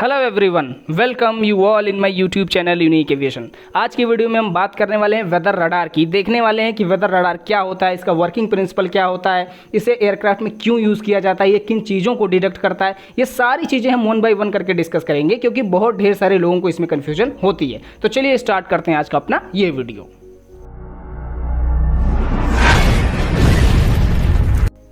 Hello everyone, welcome you all in my YouTube channel unique aviation. आज की video में हम बात करने वाले हैं वेदर रडार की। देखने वाले हैं कि वेदर रडार क्या होता है, इसका वर्किंग प्रिंसिपल क्या होता है, इसे एयरक्राफ्ट में क्यों यूज़ किया जाता है, ये किन चीज़ों को डिटेक्ट करता है। ये सारी चीज़ें हम वन बाय वन करके डिस्कस करेंगे क्योंकि बहुत ढेर सारे लोगों को इसमें कन्फ्यूजन होती है। तो चलिए स्टार्ट करते हैं आज का अपना ये video.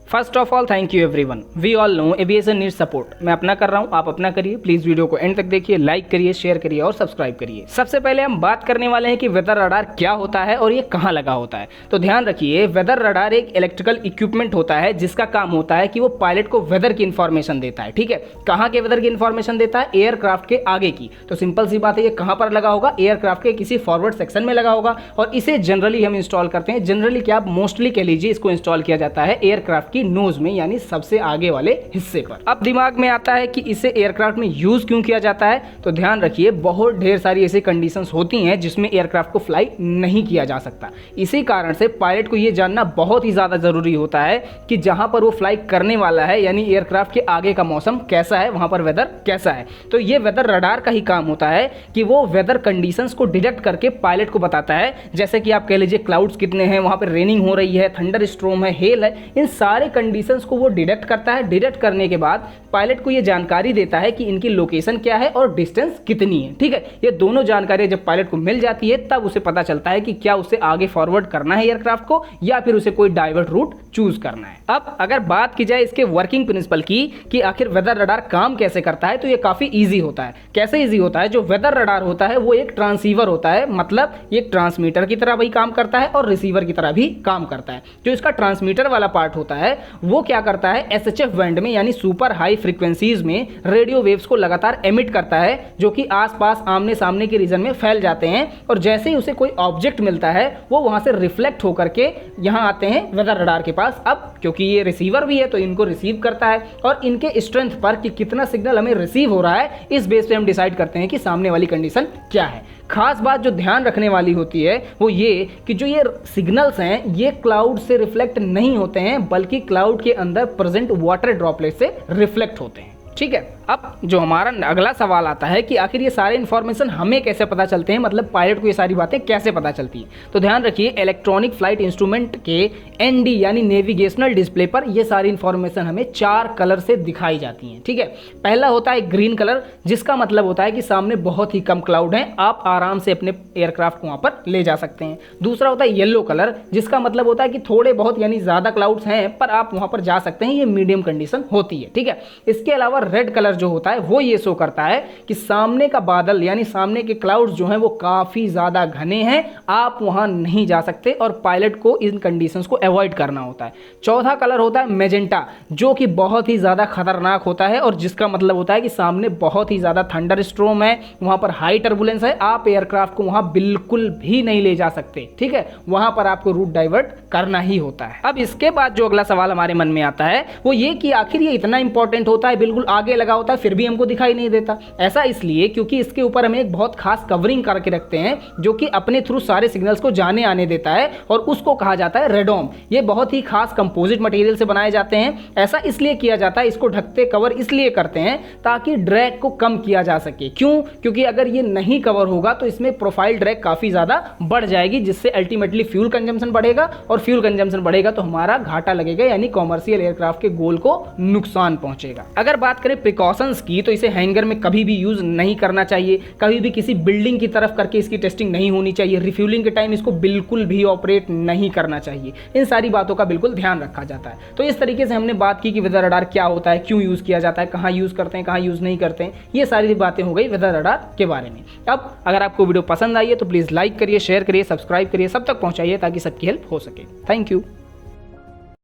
First of all thank you everyone. We all know aviation needs support. मैं अपना कर रहा हूं, आप अपना करिए। प्लीज वीडियो को एंड तक देखिए, लाइक करिए, शेयर करिए और सब्सक्राइब करिए। सबसे पहले हम बात करने वाले हैं कि वेदर रडार क्या होता है और ये कहां लगा होता है। तो ध्यान रखिए, वेदर रडार एक इलेक्ट्रिकल इक्विपमेंट होता है जिसका काम होता है कि वो पायलट को वेदर की इंफॉर्मेशन देता है। ठीक है, कहां के वेदर की इंफॉर्मेशन देता है? एयरक्राफ्ट के आगे की। तो सिंपल सी बात है, ये कहां पर लगा होगा? एयरक्राफ्ट के किसी फॉरवर्ड सेक्शन में लगा होगा और इसे जनरली हम इंस्टॉल करते हैं। जनरली क्या, मोस्टली कह लीजिए, इसको इंस्टॉल किया जाता है एयरक्राफ्ट की नोज में, यानी सबसे आगे वाले हिस्से पर। अब दिमाग में आता है कि इसे एयरक्राफ्ट में यूज क्यों किया जाता है। तो ध्यान रखिए, बहुत ढेर सारी ऐसी कंडीशंस होती हैं जिसमें एयरक्राफ्ट को फ्लाई नहीं किया जा सकता। इसी कारण से पायलट को यह जानना बहुत ही ज्यादा जरूरी होता है कि जहां पर वो फ्लाई करने वाला है, यानी एयरक्राफ्ट के आगे का मौसम कैसा है, वहां पर वेदर कैसा है। तो ये वेदर रडार का ही काम होता है कि वो वेदर कंडीशंस को डिटेक्ट करके पायलट को बताता है। जैसे कि आप कह लीजिए क्लाउड्स कितने हैं, वहां पर रेनिंग हो रही है, थंडर स्ट्रॉर्म है, हेल है, इन सारे कंडीशंस को वो डिटेक्ट करता है। डिटेक्ट करने के बाद पायलट को यह जानकारी देता है कि इनकी लोकेशन क्या है और डिस्टेंस कितनी है। ठीक है, ये दोनों जानकारी जब पायलट को मिल जाती है तब उसे पता चलता है कि क्या उसे आगे फॉरवर्ड करना है एयरक्राफ्ट को या फिर उसे कोई डाइवर्ट रूट चूज करना है। अब अगर बात की जाए इसके वर्किंग प्रिंसिपल की कि आखिर वेदर रडार काम कैसे करता है, तो ये काफी इजी होता है। कैसे इजी होता है? जो वेदर रडार होता है वो एक ट्रांसीवर होता है, मतलब एक ट्रांसमीटर की तरह भी काम करता है और रिसीवर की तरह भी काम करता है। जो इसका ट्रांसमीटर वाला पार्ट होता है वो क्या करता है, एसएचएफ बैंड में यानी सुपर हाई फ्रीक्वेंसीज में रेडियो वेव्स को लगातार एमिट करता है, जो कि आसपास आमने सामने के रीजन में फैल जाते हैं और जैसे ही उसे कोई ऑब्जेक्ट मिलता है वो वहां से रिफ्लेक्ट होकर के यहां आते हैं वेदर रडार के पास। अब क्योंकि ये रिसीवर भी है तो इनको रिसीव करता है और इनके स्ट्रेंथ पर कि कितना सिग्नल हमें रिसीव हो रहा है, इस बेस पे हम डिसाइड करते हैं कि सामने वाली कंडीशन क्या है। खास बात जो ध्यान रखने वाली होती है वो ये कि जो ये सिग्नल्स हैं ये क्लाउड से रिफ्लेक्ट नहीं होते हैं, बल्कि क्लाउड के अंदर प्रेजेंट वाटर ड्रॉपलेट से रिफ्लेक्ट होते हैं। ठीक है, अब जो हमारा अगला सवाल आता है कि आखिर ये सारे इंफॉर्मेशन हमें कैसे पता चलते हैं, मतलब पायलट को ये सारी बातें कैसे पता चलती हैं। तो ध्यान रखिए, इलेक्ट्रॉनिक फ्लाइट इंस्ट्रूमेंट के एनडी यानी नेविगेशनल डिस्प्ले पर ये सारी इंफॉर्मेशन हमें 4 कलर से दिखाई जाती हैं। ठीक है, पहला होता है ग्रीन कलर, जिसका मतलब होता है कि सामने बहुत ही कम क्लाउड है, आप आराम से अपने एयरक्राफ्ट को वहां पर ले जा सकते हैं। दूसरा होता है येलो कलर, जिसका मतलब होता है कि थोड़े बहुत यानी ज्यादा क्लाउड्स हैं पर आप वहां पर जा सकते हैं, ये मीडियम कंडीशन होती है। ठीक है, इसके अलावा रेड कलर जो होता है वो ये शो करता है कि सामने का बादल यानी सामने के क्लाउड्स जो हैं वो काफी ज्यादा घने हैं, आप वहां नहीं जा सकते और पायलट को इन कंडीशंस को अवॉइड करना होता है। चौथा कलर होता है मैजेंटा, जो कि बहुत ही ज्यादा खतरनाक होता है और जिसका मतलब होता है कि सामने बहुत ही ज्यादा थंडर स्ट्रॉर्म है, वहां पर हाई टर्बुलेंस है, आप एयरक्राफ्ट को वहां बिल्कुल भी नहीं ले जा सकते। ठीक है, वहां पर आपको रूट डाइवर्ट करना ही होता है। अब इसके बाद जो अगला सवाल हमारे मन में आता है वो ये कि आखिर ये इतना इंपॉर्टेंट होता है, बिल्कुल आगे लगा होता है, फिर भी हमको दिखाई नहीं देता। ऐसा इसलिए क्योंकि इसके ऊपर हमें एक बहुत खास कवरिंग करके रखते हैं जो कि अपने थ्रू सारे सिग्नल्स को जाने आने देता है और उसको कहा जाता है रेडोम। ये बहुत ही खास कंपोजिट मटेरियल से बनाए जाते हैं। ऐसा इसलिए किया जाता है, इसको ढकते कवर इसलिए करते हैं ताकि ड्रैग को कम किया जा सके। क्यों? क्योंकि अगर ये नहीं कवर होगा तो इसमें प्रोफाइल ड्रैग काफी ज्यादा बढ़ जाएगी, जिससे अल्टीमेटली फ्यूल कंजम्पशन बढ़ेगा और फ्यूल कंजम्पशन बढ़ेगा तो हमारा घाटा लगेगा, यानी कॉमर्शियल एयरक्राफ्ट के गोल को नुकसान पहुंचेगा। अगर बात करें प्रिकॉशंस की, तो इसे हैंगर में कभी भी यूज नहीं करना चाहिए, कभी भी किसी बिल्डिंग की तरफ करके इसकी टेस्टिंग नहीं होनी चाहिए, रिफ्यूलिंग के टाइम इसको बिल्कुल भी ऑपरेट नहीं करना चाहिए। इन सारी बातों का बिल्कुल ध्यान रखा जाता है। तो इस तरीके से हमने बात की कि वेदर रडार क्या होता है, क्यों यूज किया जाता है, कहां यूज करते हैं, कहां यूज नहीं करते हैं, ये सारी बातें हो गई वेदर रडार के बारे में। अब अगर आपको वीडियो पसंद आई है तो प्लीज लाइक करिए, शेयर करिए, सब्सक्राइब करिए, सब तक पहुंचाइए ताकि सबकी हेल्प हो सके। Thank you.